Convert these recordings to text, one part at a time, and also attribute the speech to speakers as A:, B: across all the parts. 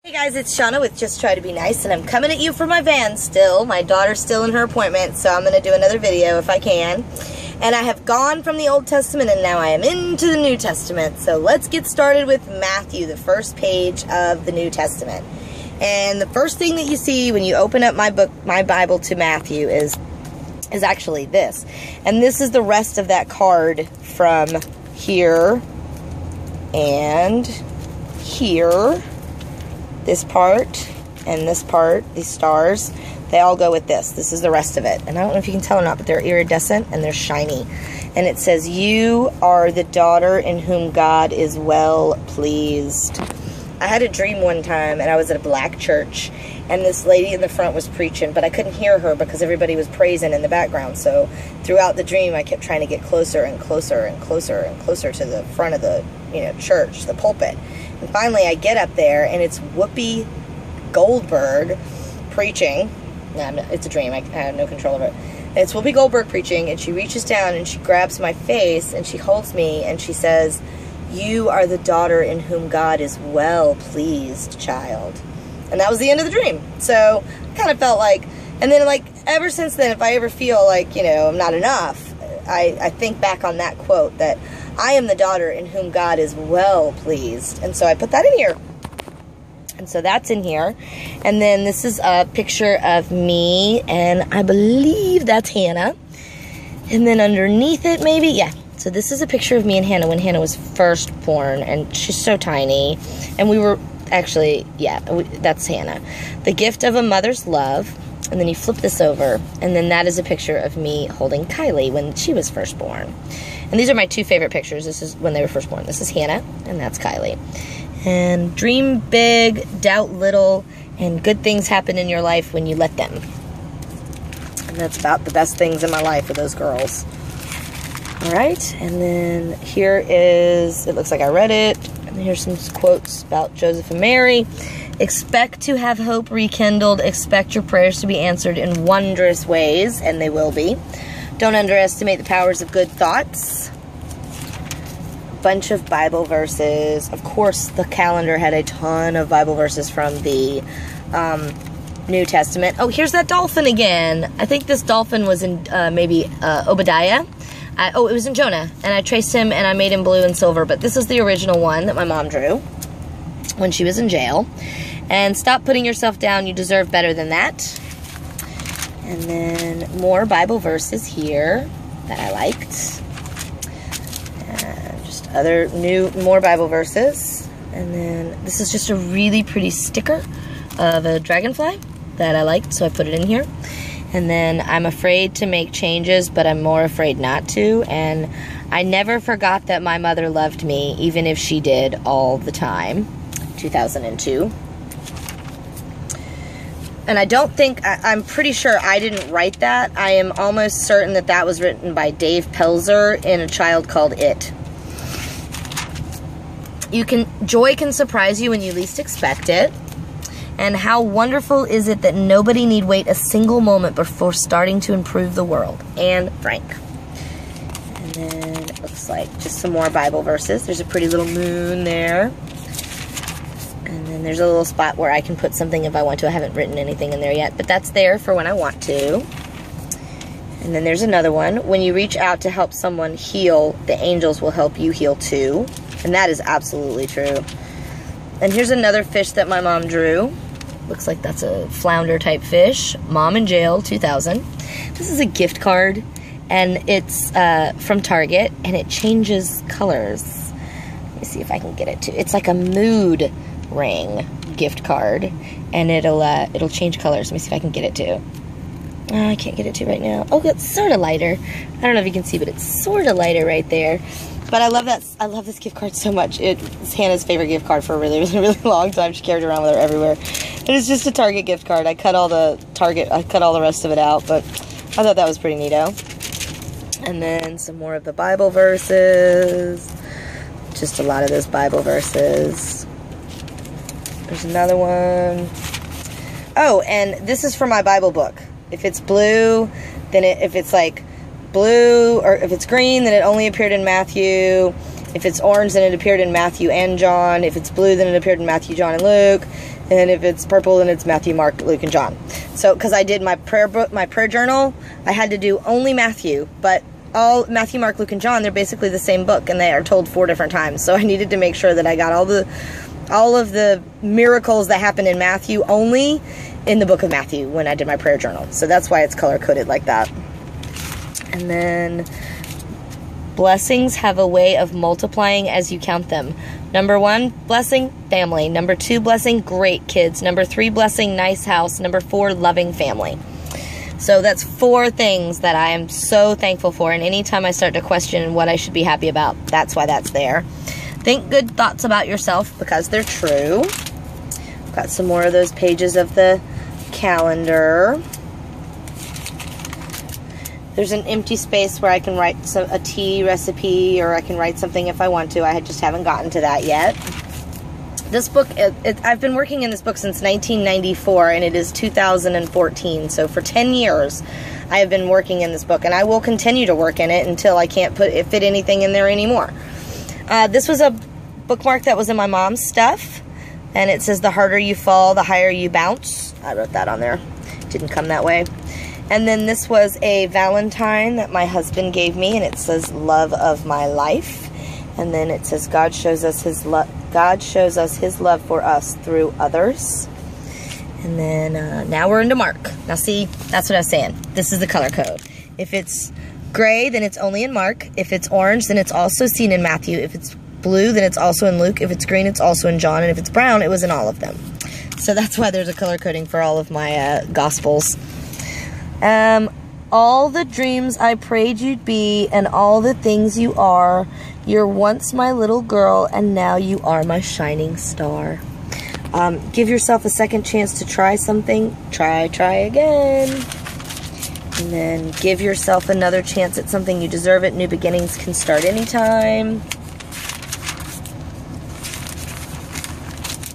A: Hey guys, it's Shauna with Just Try to Be Nice, and I'm coming at you from my van still. My daughter's still in her appointment, so I'm going to do another video if I can. And I have gone from the Old Testament, and now I am into the New Testament. So let's get started with Matthew, the first page of the New Testament. And the first thing that you see when you open up my book, my Bible to Matthew is actually this. And this is the rest of that card from here and here. This part and this part, these stars, they all go with this. This is the rest of it. And I don't know if you can tell or not, but they're iridescent and they're shiny. And it says, "You are the daughter in whom God is well pleased." I had a dream one time, and I was at a black church, and this lady in the front was preaching, but I couldn't hear her because everybody was praising in the background. So throughout the dream, I kept trying to get closer and closer and closer and closer to the front of the, church, the pulpit. And finally, I get up there, and it's Whoopi Goldberg preaching. No, it's a dream. I have no control over it. And it's Whoopi Goldberg preaching, and she reaches down, and she grabs my face, and she holds me, and she says, "You are the daughter in whom God is well pleased, child." And that was the end of the dream. So I kind of felt like, and then like ever since then, if I ever feel like, I'm not enough, I think back on that quote that I am the daughter in whom God is well pleased. And so I put that in here. And so that's in here. And then this is a picture of me, and I believe that's Hannah. And then underneath it, maybe, yeah. So this is a picture of me and Hannah when Hannah was first born, and she's so tiny. And we were, actually, yeah, that's Hannah. The gift of a mother's love. And then you flip this over, and then that is a picture of me holding Kylie when she was first born. And these are my two favorite pictures. This is when they were first born. This is Hannah, and that's Kylie. And dream big, doubt little, and good things happen in your life when you let them. And that's about the best things in my life are those girls. All right, and then here is, it looks like I read it. And here's some quotes about Joseph and Mary. Expect to have hope rekindled. Expect your prayers to be answered in wondrous ways, and they will be. Don't underestimate the powers of good thoughts. A bunch of Bible verses. Of course, the calendar had a ton of Bible verses from the New Testament. Oh, here's that dolphin again. I think this dolphin was in maybe Obadiah. It was in Jonah, and I traced him, and I made him blue and silver, but this is the original one that my mom drew when she was in jail. And stop putting yourself down. You deserve better than that. And then more Bible verses here that I liked. And just other more Bible verses. And then this is just a really pretty sticker of a dragonfly that I liked, so I put it in here. And then I'm afraid to make changes, but I'm more afraid not to. And I never forgot that my mother loved me, even if she did all the time. 2002. And I don't think, I'm pretty sure I didn't write that. I am almost certain that that was written by Dave Pelzer in A Child Called It. Joy can surprise you when you least expect it. And how wonderful is it that nobody need wait a single moment before starting to improve the world. Anne Frank. And then it looks like just some more Bible verses. There's a pretty little moon there. And then there's a little spot where I can put something if I want to. I haven't written anything in there yet, but that's there for when I want to. And then there's another one. When you reach out to help someone heal, the angels will help you heal too. And that is absolutely true. And here's another fish that my mom drew. Looks like that's a flounder type fish. Mom in Jail 2000. This is a gift card, and it's from Target, and it changes colors. Let me see if I can get it to. It's like a mood ring gift card, and it'll change colors. Let me see if I can get it to. I can't get it to right now. Oh, it's sort of lighter. I don't know if you can see, but it's sort of lighter right there. But I love that. I love this gift card so much. It's Hannah's favorite gift card for a really, really, really long time. She carried it around with her everywhere. And it's just a Target gift card. I cut all the rest of it out, but I thought that was pretty neato. And then some more of the Bible verses. Just a lot of those Bible verses. There's another one. Oh, and this is from my Bible book. If it's blue, then if it's like blue, or if it's green, then it only appeared in Matthew. If it's orange, then it appeared in Matthew and John. If it's blue, then it appeared in Matthew, John, and Luke. And if it's purple, then it's Matthew, Mark, Luke, and John. So, because I did my prayer book, my prayer journal, I had to do only Matthew, but all Matthew, Mark, Luke, and John, they're basically the same book, and they are told 4 different times. So I needed to make sure that I got all of the miracles that happen in Matthew only in the book of Matthew when I did my prayer journal. So that's why it's color-coded like that. And then, blessings have a way of multiplying as you count them. Number 1, blessing, family. Number 2, blessing, great kids. Number 3, blessing, nice house. Number 4, loving family. So that's 4 things that I am so thankful for. And anytime I start to question what I should be happy about, that's why that's there. Think good thoughts about yourself because they're true. Got some more of those pages of the calendar. There's an empty space where I can write a tea recipe, or I can write something if I want to. I just haven't gotten to that yet. This book, I've been working in this book since 1994, and it is 2014. So for 10 years, I have been working in this book, and I will continue to work in it until I can't fit anything in there anymore. This was a bookmark that was in my mom's stuff, and it says, the harder you fall, the higher you bounce. I wrote that on there. Didn't come that way. And then this was a Valentine that my husband gave me, and it says, love of my life. And then it says, God shows us his love for us through others. And then now we're into Mark. Now see, that's what I was saying. This is the color code. If it's gray, then it's only in Mark. If it's orange, then it's also seen in Matthew. If it's blue, then it's also in Luke. If it's green, it's also in John. And if it's brown, it was in all of them. So that's why there's a color coding for all of my Gospels. All the dreams I prayed you'd be and all the things you are. You're once my little girl and now you are my shining star. Give yourself a second chance to try something. Try again. And then give yourself another chance at something. You deserve it. New beginnings can start anytime.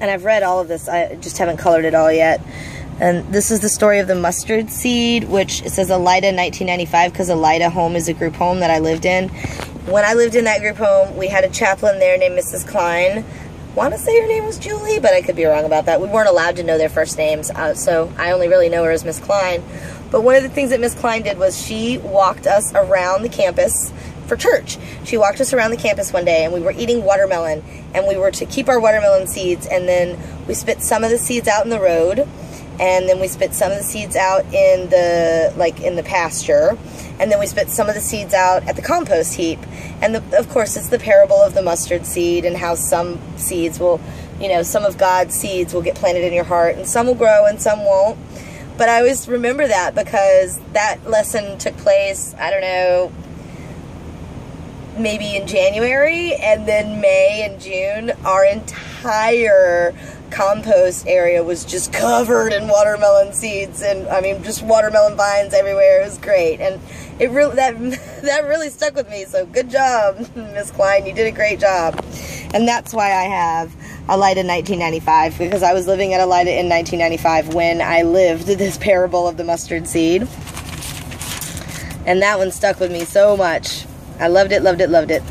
A: And I've read all of this. I just haven't colored it all yet. And this is the story of the mustard seed, which it says Elida 1995, because Elida Home is a group home that I lived in. When I lived in that group home, we had a chaplain there named Mrs. Klein. I want to say her name was Julie, but I could be wrong about that. We weren't allowed to know their first names, so I only really know her as Miss Klein. But one of the things that Miss Klein did was she walked us around the campus for church. She walked us around the campus one day, and we were eating watermelon, and we were to keep our watermelon seeds, and then we spit some of the seeds out in the road, and then we spit some of the seeds out in the pasture, and then we spit some of the seeds out at the compost heap. And of course, it's the parable of the mustard seed and how some seeds will, some of God's seeds will get planted in your heart, and some will grow and some won't. But I always remember that because that lesson took place, I don't know, maybe in January, and then May and June, our entire compost area was just covered in watermelon seeds, and I mean just watermelon vines everywhere. It was great, and it really that really stuck with me. So good job, Miss Klein, you did a great job. And that's why I have Elida 1995, because I was living at Elida in 1995 when I lived this parable of the mustard seed, and that one stuck with me so much. I loved it, loved it, loved it.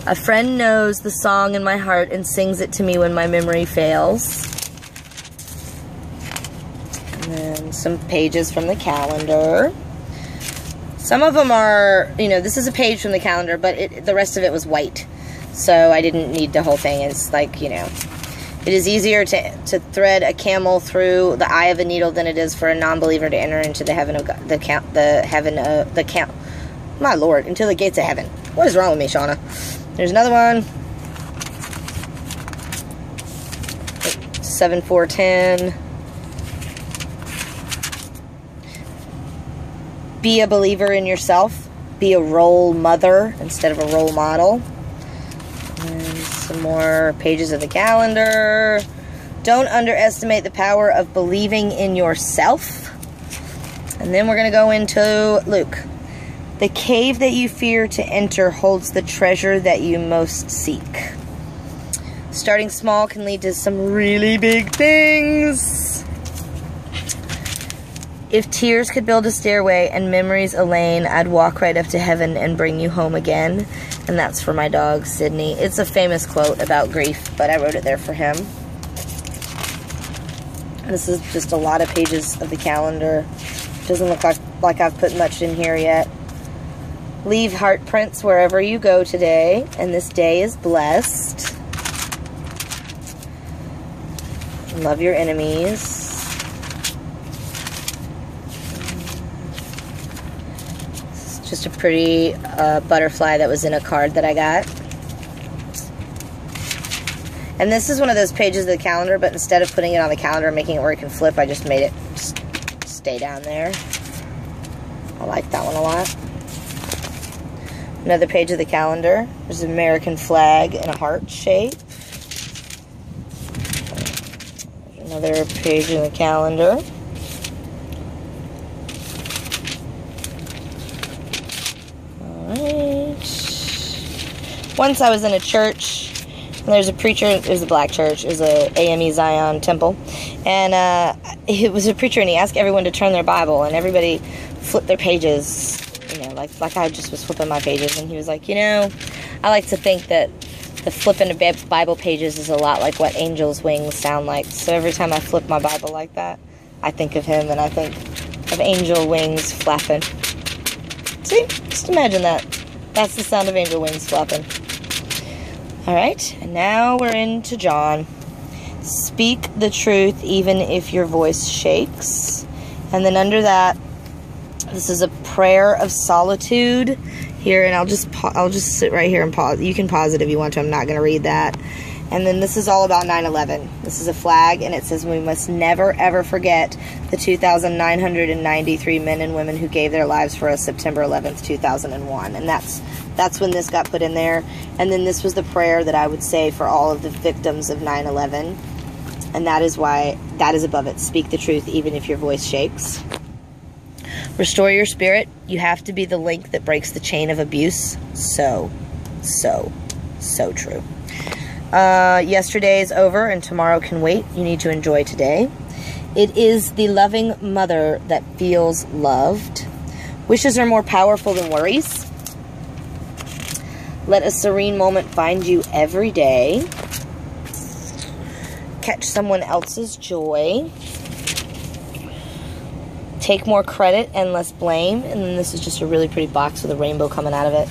A: A friend knows the song in my heart and sings it to me when my memory fails. And then some pages from the calendar. Some of them are, this is a page from the calendar, but the rest of it was white. So I didn't need the whole thing. It's like, it is easier to thread a camel through the eye of a needle than it is for a non-believer to enter into the heaven of God, my Lord, into the gates of heaven. What is wrong with me, Shauna? There's another one. 7-4-10. Be a believer in yourself. Be a role mother instead of a role model. And some more pages of the calendar. Don't underestimate the power of believing in yourself. And then we're going to go into Luke. The cave that you fear to enter holds the treasure that you most seek. Starting small can lead to some really big things. If tears could build a stairway and memories a lane, I'd walk right up to heaven and bring you home again. And that's for my dog, Sydney. It's a famous quote about grief, but I wrote it there for him. This is just a lot of pages of the calendar. Doesn't look like I've put much in here yet. Leave heart prints wherever you go today, and this day is blessed. Love your enemies. This is just a pretty butterfly that was in a card that I got. And this is one of those pages of the calendar, but instead of putting it on the calendar and making it where it can flip, I just made it stay down there. I like that one a lot. Another page of the calendar. There's an American flag in a heart shape. Another page in the calendar. Alright. Once I was in a church. There's a preacher, it was a black church, it was a AME Zion temple, and it was a preacher, and he asked everyone to turn their Bible, and everybody flipped their pages, you know, like I just was flipping my pages, and he was like, you know, I like to think that the flipping of Bible pages is a lot like what angels' wings sound like, so every time I flip my Bible like that, I think of him, and I think of angel wings flapping. See? Just imagine that. That's the sound of angel wings flapping. Alright, and now we're into John. Speak the truth even if your voice shakes. And then under that, this is a prayer of solitude here, and I'll just sit right here and pause. You can pause it if you want to. I'm not going to read that. And then this is all about 9/11. This is a flag, and it says we must never ever forget the 2,993 men and women who gave their lives for us September 11th, 2001. And that's when this got put in there. And then this was the prayer that I would say for all of the victims of 9/11. And that is why that is above it. Speak the truth even if your voice shakes. Restore your spirit. You have to be the link that breaks the chain of abuse. So true. Yesterday is over and tomorrow can wait. You need to enjoy today. It is the loving mother that feels loved. Wishes are more powerful than worries. Let a serene moment find you every day. Catch someone else's joy. Take more credit and less blame. And then this is just a really pretty box with a rainbow coming out of it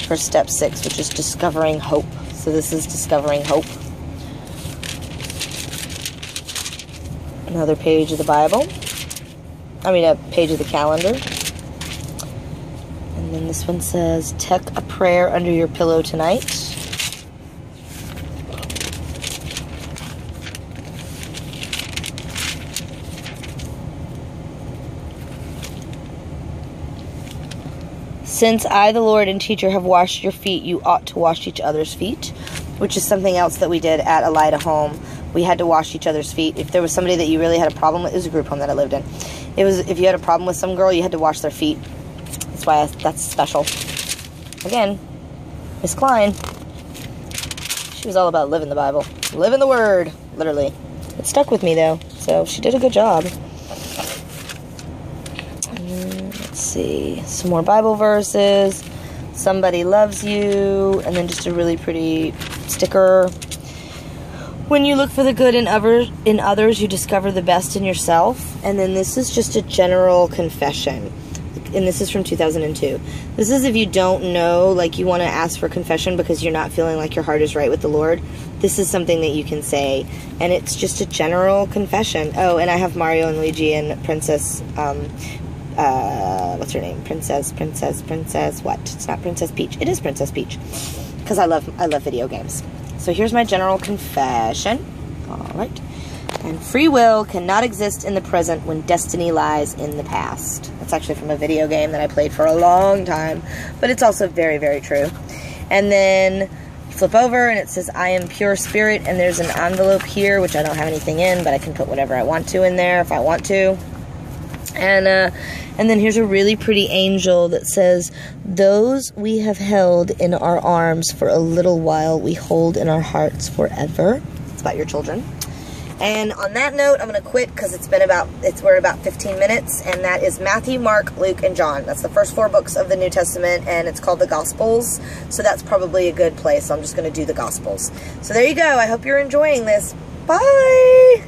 A: for step 6, which is discovering hope. So this is discovering hope. Another page of the Bible. I mean, a page of the calendar. And then this one says, tuck a prayer under your pillow tonight. Since I, the Lord and teacher, have washed your feet, you ought to wash each other's feet, which is something else that we did at Elida Home. We had to wash each other's feet. If there was somebody that you really had a problem with, it was a group home that I lived in. It was, if you had a problem with some girl, you had to wash their feet. That's why that's special. Again, Miss Klein, she was all about living the Bible. Living the Word, literally. It stuck with me, though, so she did a good job. Let's see, some more Bible verses. Somebody loves you, and then just a really pretty sticker. When you look for the good in others, you discover the best in yourself. And then this is just a general confession. And this is from 2002. This is if you don't know, like you want to ask for confession because you're not feeling like your heart is right with the Lord. This is something that you can say. And it's just a general confession. Oh, and I have Mario and Luigi and Princess, what's her name? Princess, what? It's not Princess Peach. It is Princess Peach. Because I love video games. So here's my general confession. Alright. And free will cannot exist in the present when destiny lies in the past. That's actually from a video game that I played for a long time. But it's also very, very true. And then you flip over and it says, I am pure spirit. And there's an envelope here, which I don't have anything in, but I can put whatever I want to in there if I want to. And then here's a really pretty angel that says, those we have held in our arms for a little while, we hold in our hearts forever. It's about your children. And on that note, I'm going to quit because we're about 15 minutes, and that is Matthew, Mark, Luke, and John. That's the first 4 books of the New Testament, and it's called the Gospels, so that's probably a good place. So I'm just going to do the Gospels. So there you go. I hope you're enjoying this. Bye!